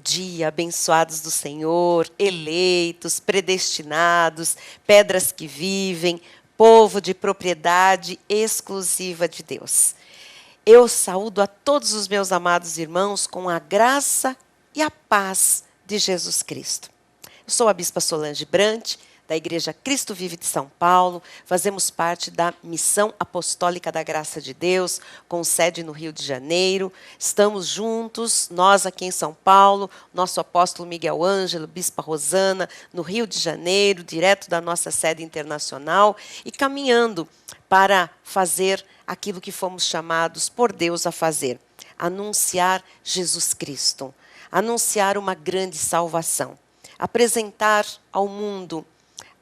dia, abençoados do Senhor, eleitos, predestinados, pedras que vivem, povo de propriedade exclusiva de Deus. Eu saúdo a todos os meus amados irmãos com a graça e a paz de Jesus Cristo. Eu sou a Bispa Solange Brant, da Igreja Cristo Vive de São Paulo. Fazemos parte da Missão Apostólica da Graça de Deus, com sede no Rio de Janeiro. Estamos juntos, nós aqui em São Paulo, nosso apóstolo Miguel Ângelo, Bispa Rosana, no Rio de Janeiro, direto da nossa sede internacional, e caminhando para fazer aquilo que fomos chamados por Deus a fazer: anunciar Jesus Cristo, anunciar uma grande salvação, apresentar ao mundo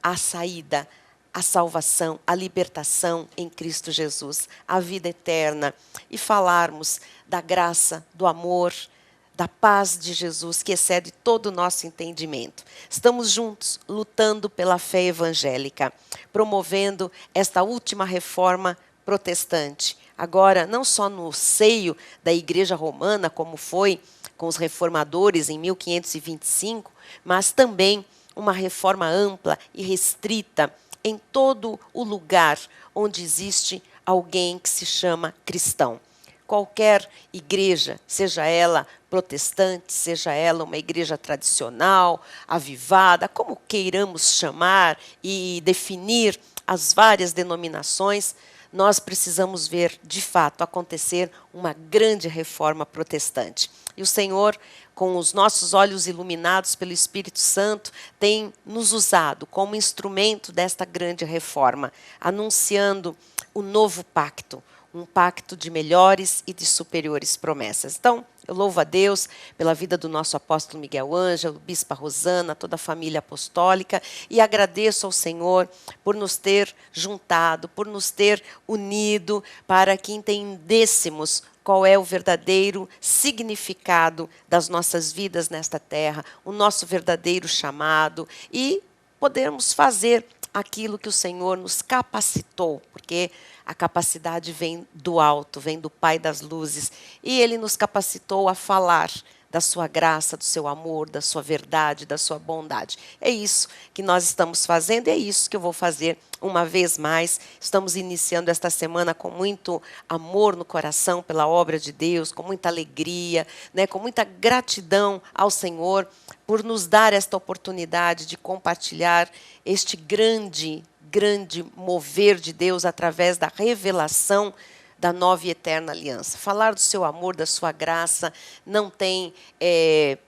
a saída, a salvação, a libertação em Cristo Jesus, a vida eterna, e falarmos da graça, do amor, da paz de Jesus, que excede todo o nosso entendimento. Estamos juntos, lutando pela fé evangélica, promovendo esta última reforma protestante. Agora, não só no seio da Igreja Romana, como foi com os reformadores em 1525, mas também uma reforma ampla e restrita em todo o lugar onde existe alguém que se chama cristão. Qualquer igreja, seja ela protestante, seja ela uma igreja tradicional, avivada, como queiramos chamar e definir as várias denominações, nós precisamos ver, de fato, acontecer uma grande reforma protestante. E o Senhor, com os nossos olhos iluminados pelo Espírito Santo, tem nos usado como instrumento desta grande reforma, anunciando o novo pacto, um pacto de melhores e de superiores promessas. Então, eu louvo a Deus pela vida do nosso apóstolo Miguel Ângelo, Bispa Rosana, toda a família apostólica, e agradeço ao Senhor por nos ter juntado, por nos ter unido, para que entendêssemos qual é o verdadeiro significado das nossas vidas nesta terra, o nosso verdadeiro chamado, e podermos fazer aquilo que o Senhor nos capacitou, porque a capacidade vem do alto, vem do Pai das luzes, e Ele nos capacitou a falar da sua graça, do seu amor, da sua verdade, da sua bondade. É isso que nós estamos fazendo, é isso que eu vou fazer uma vez mais. Estamos iniciando esta semana com muito amor no coração pela obra de Deus, com muita alegria, né, com muita gratidão ao Senhor por nos dar esta oportunidade de compartilhar este grande mover de Deus através da revelação da nova e eterna aliança. Falar do seu amor, da sua graça, não tem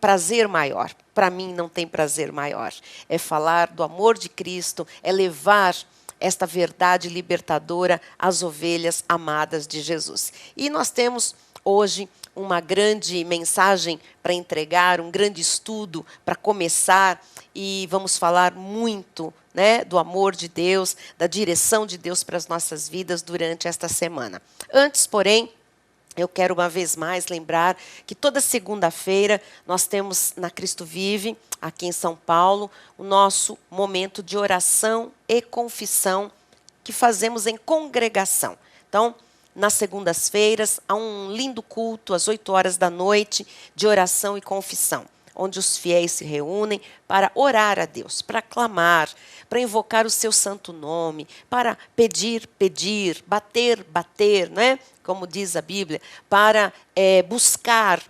prazer maior. Para mim, não tem prazer maior. É falar do amor de Cristo, é levar esta verdade libertadora às ovelhas amadas de Jesus. E nós temos hoje uma grande mensagem para entregar, um grande estudo para começar, e vamos falar muito, né, do amor de Deus, da direção de Deus para as nossas vidas durante esta semana. Antes, porém, eu quero uma vez mais lembrar que toda segunda-feira nós temos na Cristo Vive, aqui em São Paulo, o nosso momento de oração e confissão que fazemos em congregação. Então, nas segundas-feiras, há um lindo culto às 8 horas da noite de oração e confissão, onde os fiéis se reúnem para orar a Deus, para clamar, para invocar o seu santo nome, para pedir, bater, não é? Como diz a Bíblia, para buscar.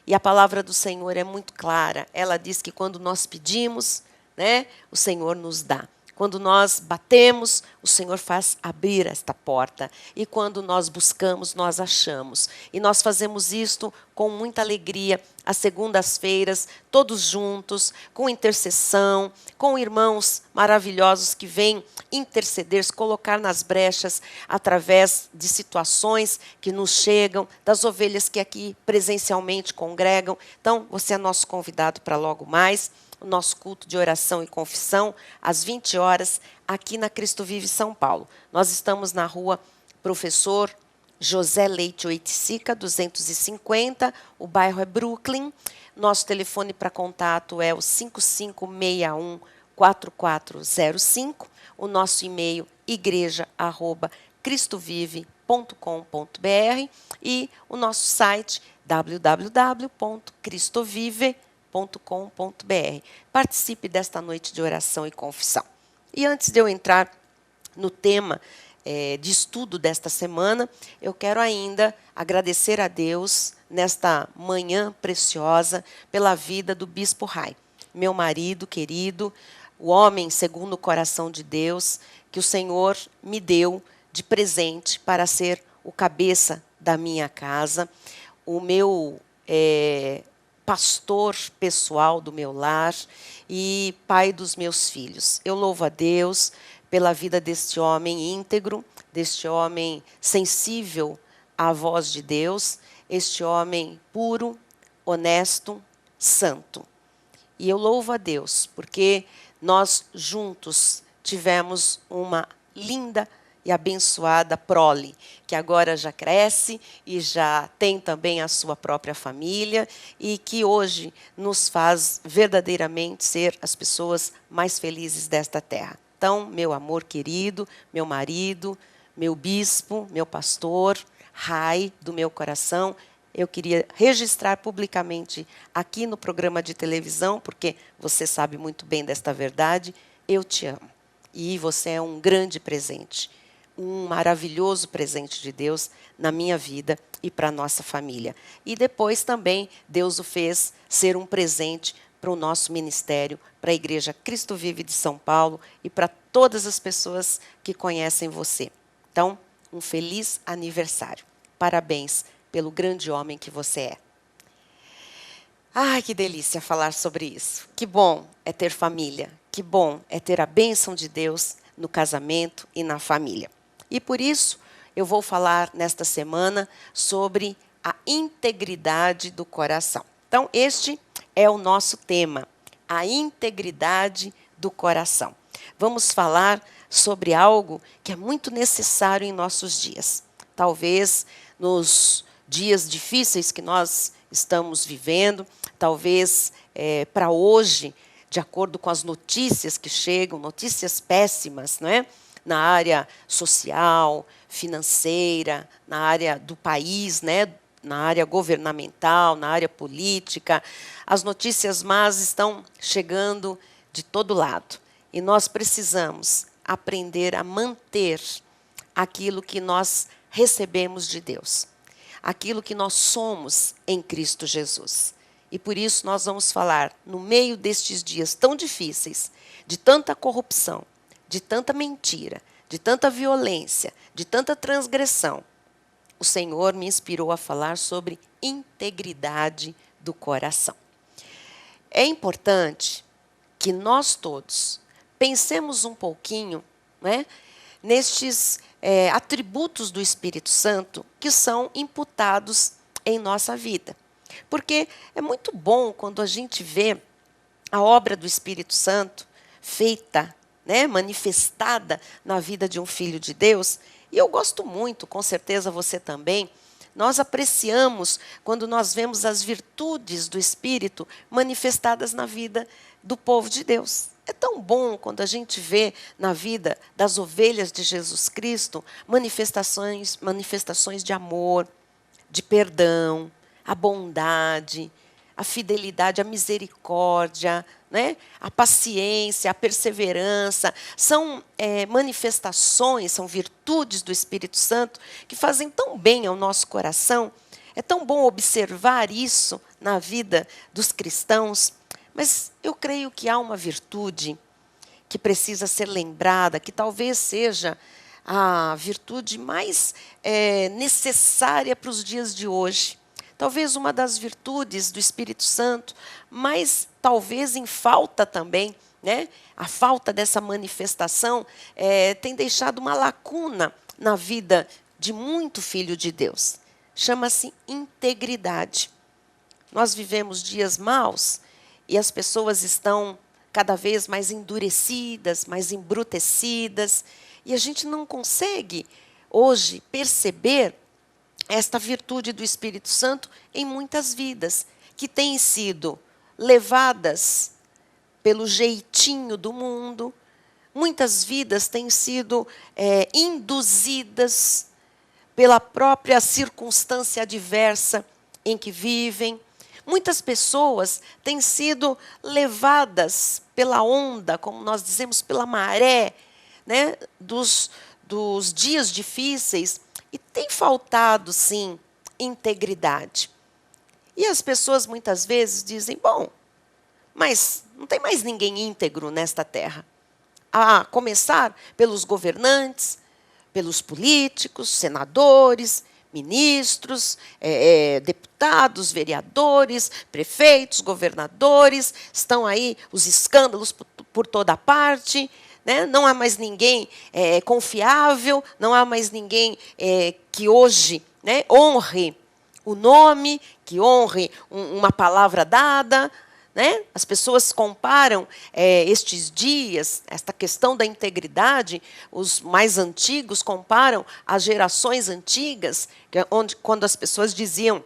E a palavra do Senhor é muito clara. Ela diz que quando nós pedimos, né, o Senhor nos dá. Quando nós batemos, o Senhor faz abrir esta porta. E quando nós buscamos, nós achamos. E nós fazemos isto com muita alegria, às segundas-feiras, todos juntos, com intercessão, com irmãos maravilhosos que vêm interceder, se colocar nas brechas através de situações que nos chegam, das ovelhas que aqui presencialmente congregam. Então, você é nosso convidado para logo mais. O nosso culto de oração e confissão, às 20 horas, aqui na Cristo Vive São Paulo. Nós estamos na rua Professor José Leite Oiticica, 250, o bairro é Brooklyn. Nosso telefone para contato é o 5561-4405. O nosso e-mail, igreja@cristovive.com.br, e o nosso site www.cristovive.com.br. Participe desta noite de oração e confissão. E antes de eu entrar no tema de estudo desta semana, eu quero ainda agradecer a Deus nesta manhã preciosa pela vida do Bispo Rai, meu marido querido, o homem segundo o coração de Deus, que o Senhor me deu de presente para ser o cabeça da minha casa, o meu pastor pessoal do meu lar e pai dos meus filhos. Eu louvo a Deus pela vida deste homem íntegro, deste homem sensível à voz de Deus, este homem puro, honesto, santo. E eu louvo a Deus, porque nós juntos tivemos uma linda e abençoada prole, que agora já cresce e já tem também a sua própria família e que hoje nos faz verdadeiramente ser as pessoas mais felizes desta terra. Então, meu amor querido, meu marido, meu bispo, meu pastor, Rai do meu coração, eu queria registrar publicamente aqui no programa de televisão, porque você sabe muito bem desta verdade, eu te amo. E você é um grande presente, um maravilhoso presente de Deus na minha vida e para a nossa família. E depois também Deus o fez ser um presente para o nosso ministério, para a Igreja Cristo Vive de São Paulo e para todas as pessoas que conhecem você. Então, um feliz aniversário. Parabéns pelo grande homem que você é. Ai, que delícia falar sobre isso. Que bom é ter família. Que bom é ter a bênção de Deus no casamento e na família. E por isso, eu vou falar nesta semana sobre a integridade do coração. Então, este é o nosso tema, a integridade do coração. Vamos falar sobre algo que é muito necessário em nossos dias. Talvez nos dias difíceis que nós estamos vivendo, talvez para hoje, de acordo com as notícias que chegam, notícias péssimas, não é? Na área social, financeira, na área do país, né? Na área governamental, na área política. As notícias más estão chegando de todo lado. E nós precisamos aprender a manter aquilo que nós recebemos de Deus, aquilo que nós somos em Cristo Jesus. E por isso nós vamos falar, no meio destes dias tão difíceis, de tanta corrupção, de tanta mentira, de tanta violência, de tanta transgressão, o Senhor me inspirou a falar sobre integridade do coração. É importante que nós todos pensemos um pouquinho, né, nestes atributos do Espírito Santo que são imputados em nossa vida. Porque é muito bom quando a gente vê a obra do Espírito Santo feita, né, manifestada na vida de um filho de Deus. E eu gosto muito, com certeza você também, nós apreciamos quando nós vemos as virtudes do Espírito manifestadas na vida do povo de Deus. É tão bom quando a gente vê na vida das ovelhas de Jesus Cristo manifestações de amor, de perdão, a bondade, a fidelidade, a misericórdia, né? A paciência, a perseverança. São manifestações, são virtudes do Espírito Santo que fazem tão bem ao nosso coração. É tão bom observar isso na vida dos cristãos. Mas eu creio que há uma virtude que precisa ser lembrada, que talvez seja a virtude mais necessária para os dias de hoje. Talvez uma das virtudes do Espírito Santo, mas talvez em falta também, né? A falta dessa manifestação tem deixado uma lacuna na vida de muito filho de Deus. Chama-se integridade. Nós vivemos dias maus e as pessoas estão cada vez mais endurecidas, mais embrutecidas, e a gente não consegue hoje perceber esta virtude do Espírito Santo em muitas vidas, que têm sido levadas pelo jeitinho do mundo, muitas vidas têm sido induzidas pela própria circunstância adversa em que vivem. Muitas pessoas têm sido levadas pela onda, como nós dizemos, pela maré, né, dos dias difíceis, e tem faltado, sim, integridade. E as pessoas muitas vezes dizem, bom, mas não tem mais ninguém íntegro nesta terra. A começar pelos governantes, pelos políticos, senadores, ministros, deputados, vereadores, prefeitos, governadores. Estão aí os escândalos por toda parte. Né? Não há mais ninguém confiável, não há mais ninguém que hoje, né, honre o nome, que honre uma palavra dada. Né? As pessoas comparam estes dias, esta questão da integridade, os mais antigos comparam as gerações antigas, quando as pessoas diziam,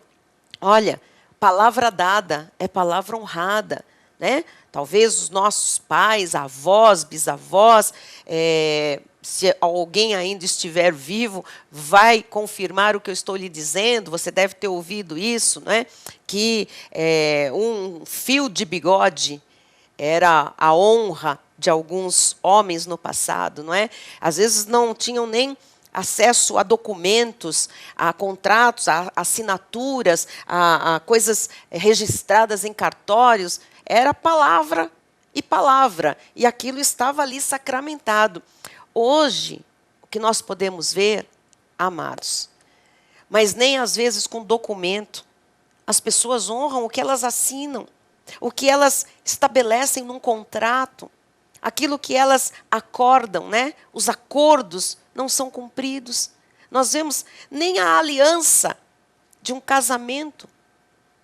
olha, palavra dada é palavra honrada. Né? Talvez os nossos pais, avós, bisavós, se alguém ainda estiver vivo, vai confirmar o que eu estou lhe dizendo. Você deve ter ouvido isso, não é? Que um fio de bigode era a honra de alguns homens no passado, não é? Às vezes não tinham nem acesso a documentos, a contratos, a assinaturas, a coisas registradas em cartórios. Era palavra e palavra, e aquilo estava ali sacramentado. Hoje, o que nós podemos ver, amados, mas nem às vezes com documento, as pessoas honram o que elas assinam, o que elas estabelecem num contrato, aquilo que elas acordam, né? Os acordos não são cumpridos. Nós vemos nem a aliança de um casamento.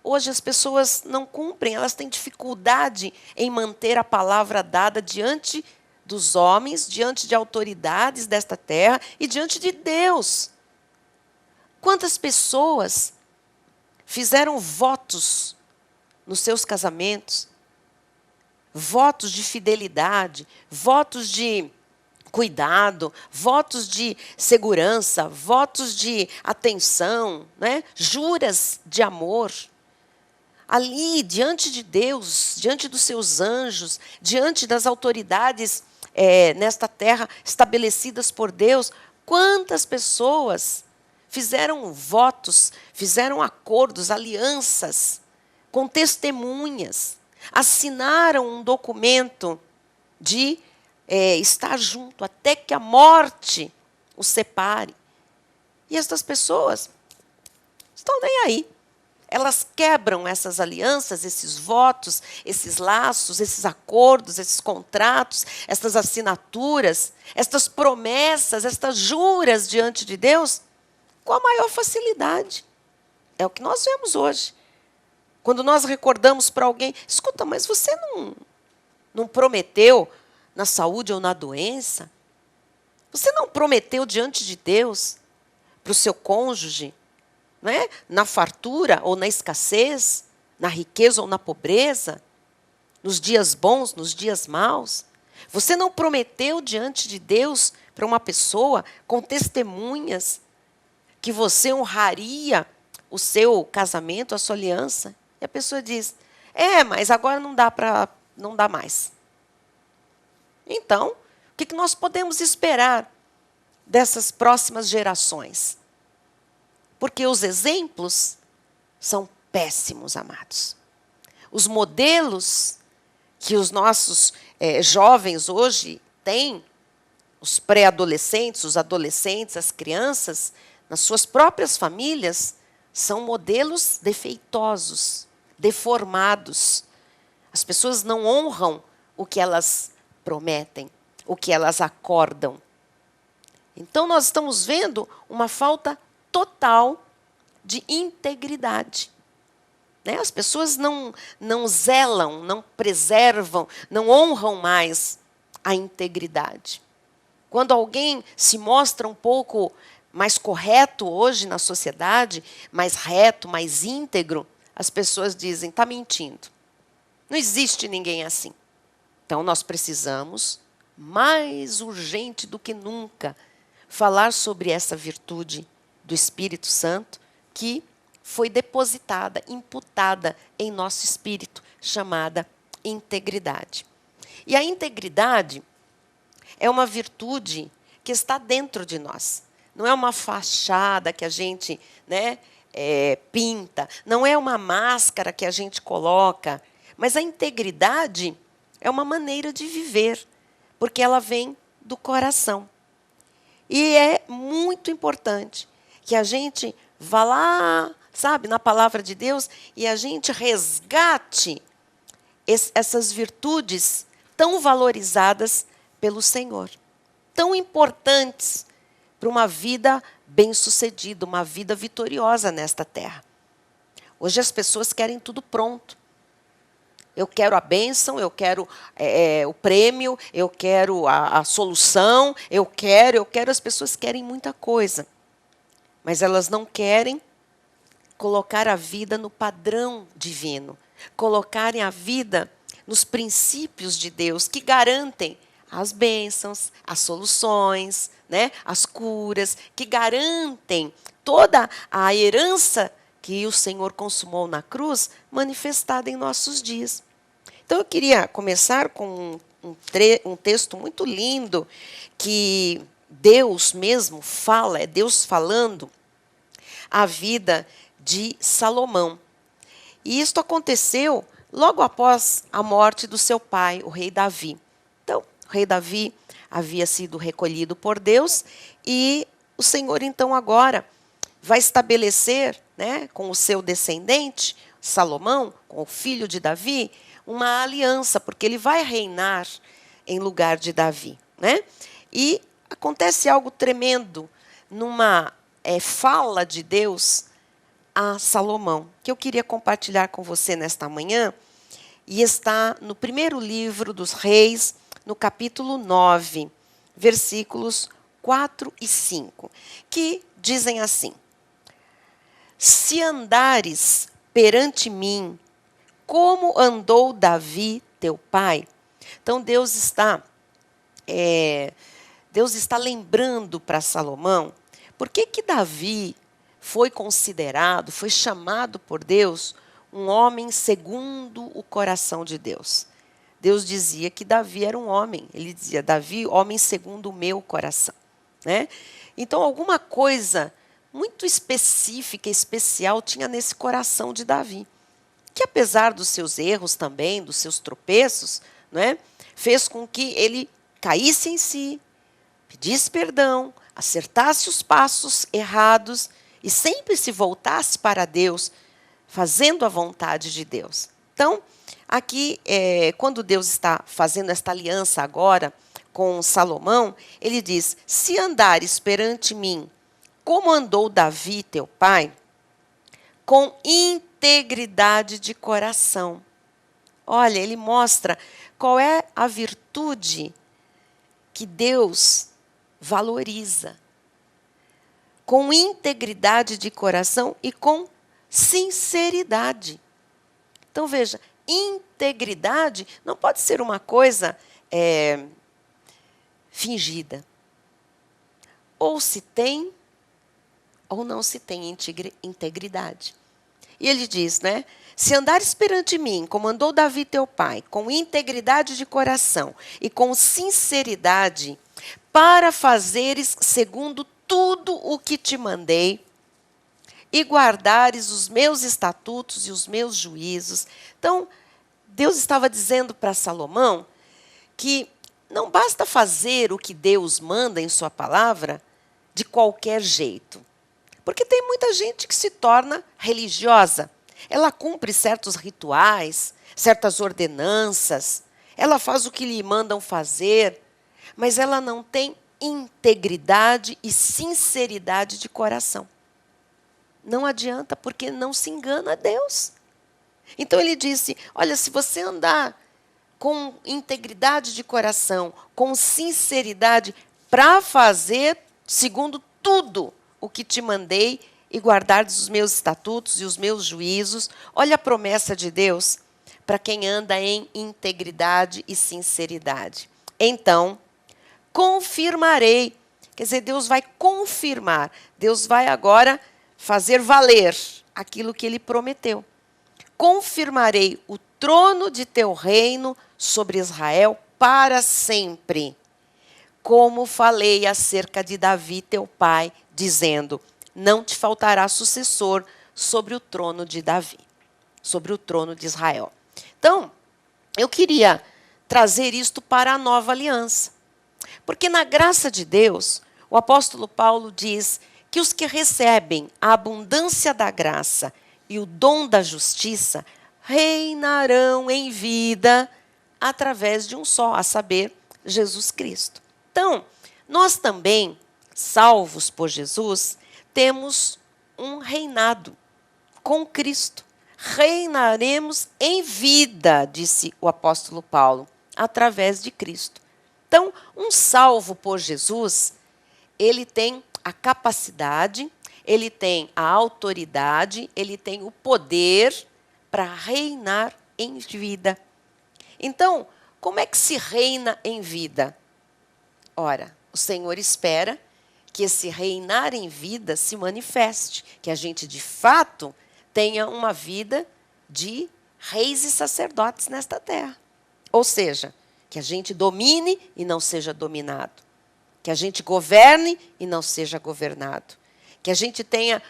Hoje as pessoas não cumprem, elas têm dificuldade em manter a palavra dada diante dos homens, diante de autoridades desta terra e diante de Deus. Quantas pessoas fizeram votos nos seus casamentos, votos de fidelidade, votos de cuidado, votos de segurança, votos de atenção, né? Juras de amor. Ali, diante de Deus, diante dos seus anjos, diante das autoridades nesta terra estabelecidas por Deus, quantas pessoas fizeram votos, fizeram acordos, alianças, com testemunhas, assinaram um documento de estar junto até que a morte os separe. E estas pessoas estão nem aí. Elas quebram essas alianças, esses votos, esses laços, esses acordos, esses contratos, estas assinaturas, estas promessas, estas juras diante de Deus, com a maior facilidade. É o que nós vemos hoje. Quando nós recordamos para alguém, escuta, mas você não prometeu na saúde ou na doença? Você não prometeu diante de Deus para o seu cônjuge? Não é? Na fartura ou na escassez, na riqueza ou na pobreza, nos dias bons, nos dias maus. Você não prometeu diante de Deus para uma pessoa com testemunhas que você honraria o seu casamento, a sua aliança? E a pessoa diz, mas agora não dá mais. Então, o que nós podemos esperar dessas próximas gerações? Porque os exemplos são péssimos, amados. Os modelos que os nossos jovens hoje têm, os pré-adolescentes, os adolescentes, as crianças, nas suas próprias famílias, são modelos defeituosos, deformados. As pessoas não honram o que elas prometem, o que elas acordam. Então, nós estamos vendo uma falta total de integridade. Né? As pessoas não zelam, não preservam, não honram mais a integridade. Quando alguém se mostra um pouco mais correto hoje na sociedade, mais reto, mais íntegro, as pessoas dizem, está mentindo. Não existe ninguém assim. Então, nós precisamos, mais urgente do que nunca, falar sobre essa virtude do Espírito Santo, que foi depositada, imputada em nosso espírito, chamada integridade. E a integridade é uma virtude que está dentro de nós. Não é uma fachada que a gente, pinta, não é uma máscara que a gente coloca, mas a integridade é uma maneira de viver, porque ela vem do coração. E é muito importante que a gente vá lá, sabe, na palavra de Deus, e a gente resgate essas virtudes tão valorizadas pelo Senhor, tão importantes para uma vida bem-sucedida, uma vida vitoriosa nesta terra. Hoje as pessoas querem tudo pronto. Eu quero a bênção, eu quero o prêmio, eu quero a solução, eu quero. As pessoas querem muita coisa, mas elas não querem colocar a vida no padrão divino, colocarem a vida nos princípios de Deus que garantem as bênçãos, as soluções, as curas, que garantem toda a herança que o Senhor consumou na cruz, manifestada em nossos dias. Então, eu queria começar com um texto muito lindo, que Deus mesmo fala, é Deus falando a vida de Salomão. E isto aconteceu logo após a morte do seu pai, o rei Davi. Então, o rei Davi havia sido recolhido por Deus e o Senhor, então, agora vai estabelecer, com o seu descendente, Salomão, com o filho de Davi, uma aliança, porque ele vai reinar em lugar de Davi. E acontece algo tremendo numa fala de Deus a Salomão, que eu queria compartilhar com você nesta manhã, e está no primeiro livro dos Reis, no capítulo 9, versículos 4 e 5, que dizem assim: Se andares perante mim, como andou Davi, teu pai. Então, Deus está lembrando para Salomão por que Davi foi considerado, foi chamado por Deus um homem segundo o coração de Deus. Deus dizia que Davi era um homem. Ele dizia, Davi, homem segundo o meu coração. Então, alguma coisa muito específica, especial, tinha nesse coração de Davi, que apesar dos seus erros também, dos seus tropeços, fez com que ele caísse em si, pedisse perdão, acertasse os passos errados e sempre se voltasse para Deus, fazendo a vontade de Deus. Então, aqui, quando Deus está fazendo esta aliança agora com Salomão, ele diz, se andares perante mim, como andou Davi, teu pai, com integridade de coração. Olha, ele mostra qual é a virtude que Deus valoriza. Com integridade de coração e com sinceridade. Então, veja, integridade não pode ser uma coisa fingida. Ou se tem, ou não se tem integridade. E ele diz, se andares perante mim, como andou Davi teu pai, com integridade de coração e com sinceridade, para fazeres segundo tudo o que te mandei, e guardares os meus estatutos e os meus juízos. Então, Deus estava dizendo para Salomão que não basta fazer o que Deus manda em sua palavra de qualquer jeito. Porque tem muita gente que se torna religiosa. Ela cumpre certos rituais, certas ordenanças, ela faz o que lhe mandam fazer, mas ela não tem integridade e sinceridade de coração. Não adianta, porque não se engana a Deus. Então ele disse, olha, se você andar com integridade de coração, com sinceridade, para fazer segundo tudo o que te mandei e guardares os meus estatutos e os meus juízos. Olha a promessa de Deus para quem anda em integridade e sinceridade. Então, confirmarei. Quer dizer, Deus vai confirmar. Deus vai agora fazer valer aquilo que ele prometeu. Confirmarei o trono de teu reino sobre Israel para sempre, como falei acerca de Davi, teu pai, dizendo, não te faltará sucessor sobre o trono de Davi, sobre o trono de Israel. Então, eu queria trazer isto para a nova aliança. Porque na graça de Deus, o apóstolo Paulo diz que os que recebem a abundância da graça e o dom da justiça reinarão em vida através de um só, a saber, Jesus Cristo. Então, nós também, salvos por Jesus, temos um reinado com Cristo. Reinaremos em vida, disse o apóstolo Paulo, através de Cristo. Então, um salvo por Jesus, ele tem a capacidade, ele tem a autoridade, ele tem o poder para reinar em vida. Então, como é que se reina em vida? Ora, o Senhor espera que esse reinar em vida se manifeste, que a gente de fato tenha uma vida de reis e sacerdotes nesta terra. Ou seja, que a gente domine e não seja dominado. Que a gente governe e não seja governado. Que a gente tenha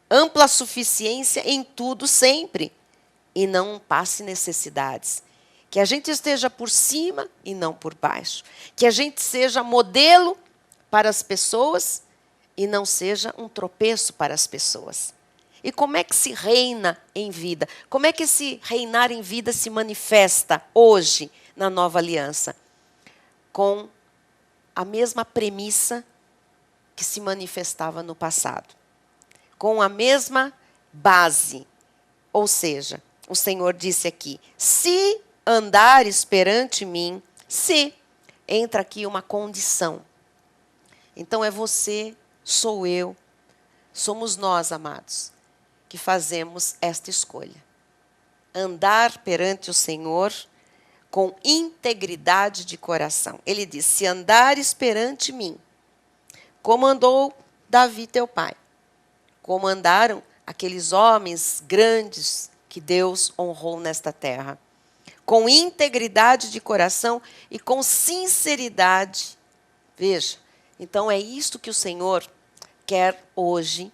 ampla suficiência em tudo sempre e não passe necessidades. Que a gente esteja por cima e não por baixo. Que a gente seja modelo para as pessoas e não seja um tropeço para as pessoas. E como é que se reina em vida? Como é que esse reinar em vida se manifesta hoje na nova aliança? Com a mesma premissa que se manifestava no passado. Com a mesma base. Ou seja, o Senhor disse aqui, se andares perante mim, se, entra aqui uma condição. Então é você, sou eu, somos nós, amados, que fazemos esta escolha. Andar perante o Senhor com integridade de coração. Ele diz, se andares perante mim, como andou Davi teu pai, como andaram aqueles homens grandes que Deus honrou nesta terra, com integridade de coração e com sinceridade. Veja, então é isto que o Senhor quer hoje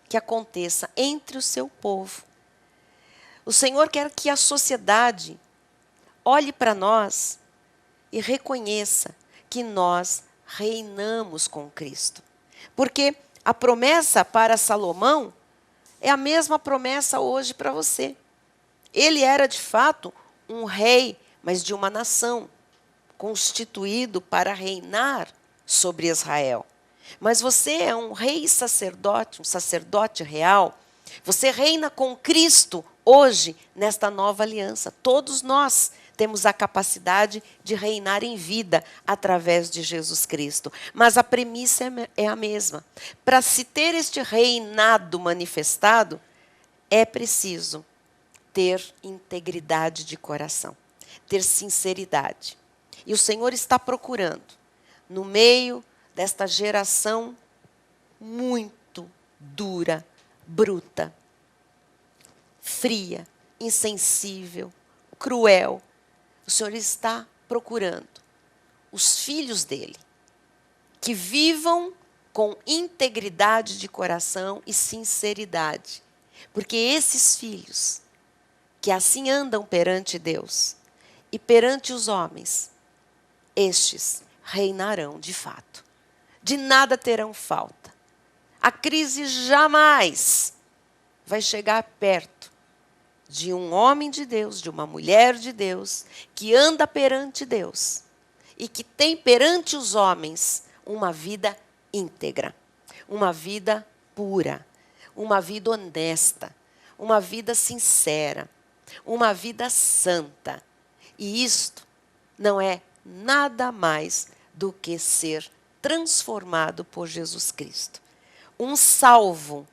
que aconteça entre o seu povo. O Senhor quer que a sociedade olhe para nós e reconheça que nós reinamos com Cristo. Porque a promessa para Salomão é a mesma promessa hoje para você. Ele era, de fato, um rei, mas de uma nação, constituído para reinar sobre Israel. Mas você é um rei e sacerdote, um sacerdote real. Você reina com Cristo hoje, nesta nova aliança. Todos nós temos a capacidade de reinar em vida através de Jesus Cristo. Mas a premissa é a mesma. Para se ter este reinado manifestado, é preciso ter integridade de coração, ter sinceridade. E o Senhor está procurando, no meio desta geração muito dura, bruta, fria, insensível, cruel, o Senhor está procurando os filhos dele, que vivam com integridade de coração e sinceridade. Porque esses filhos, que assim andam perante Deus e perante os homens, estes reinarão de fato. De nada terão falta. A crise jamais vai chegar perto de um homem de Deus, de uma mulher de Deus, que anda perante Deus e que tem perante os homens uma vida íntegra, uma vida pura, uma vida honesta, uma vida sincera, uma vida santa. E isto não é nada mais do que ser transformado por Jesus Cristo. Um salvo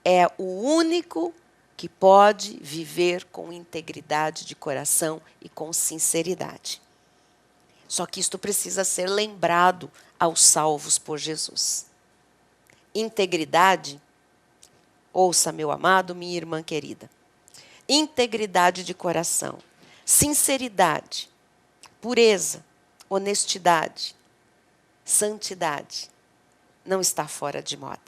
é o único que pode viver com integridade de coração e com sinceridade. Só que isto precisa ser lembrado aos salvos por Jesus. Integridade Ouça, meu amado, minha irmã querida. Integridade de coração, sinceridade, pureza, honestidade, santidade não está fora de moda.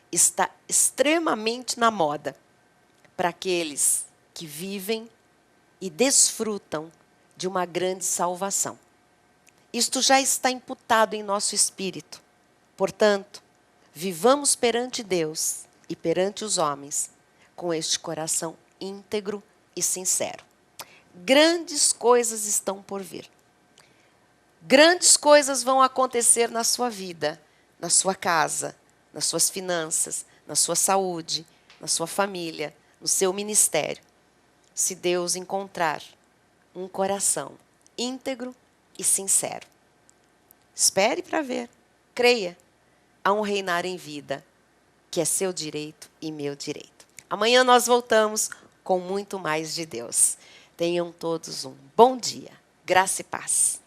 Está extremamente na moda para aqueles que vivem e desfrutam de uma grande salvação. Isto já está imputado em nosso espírito. Portanto, vivamos perante Deus e perante os homens com este coração íntegro e sincero. Grandes coisas estão por vir. Grandes coisas vão acontecer na sua vida, na sua casa, nas suas finanças, na sua saúde, na sua família, no seu ministério. Se Deus encontrar um coração íntegro e sincero. Espere para ver. Creia. Há um reinar em vida, que é seu direito e meu direito. Amanhã nós voltamos com muito mais de Deus. Tenham todos um bom dia. Graça e paz.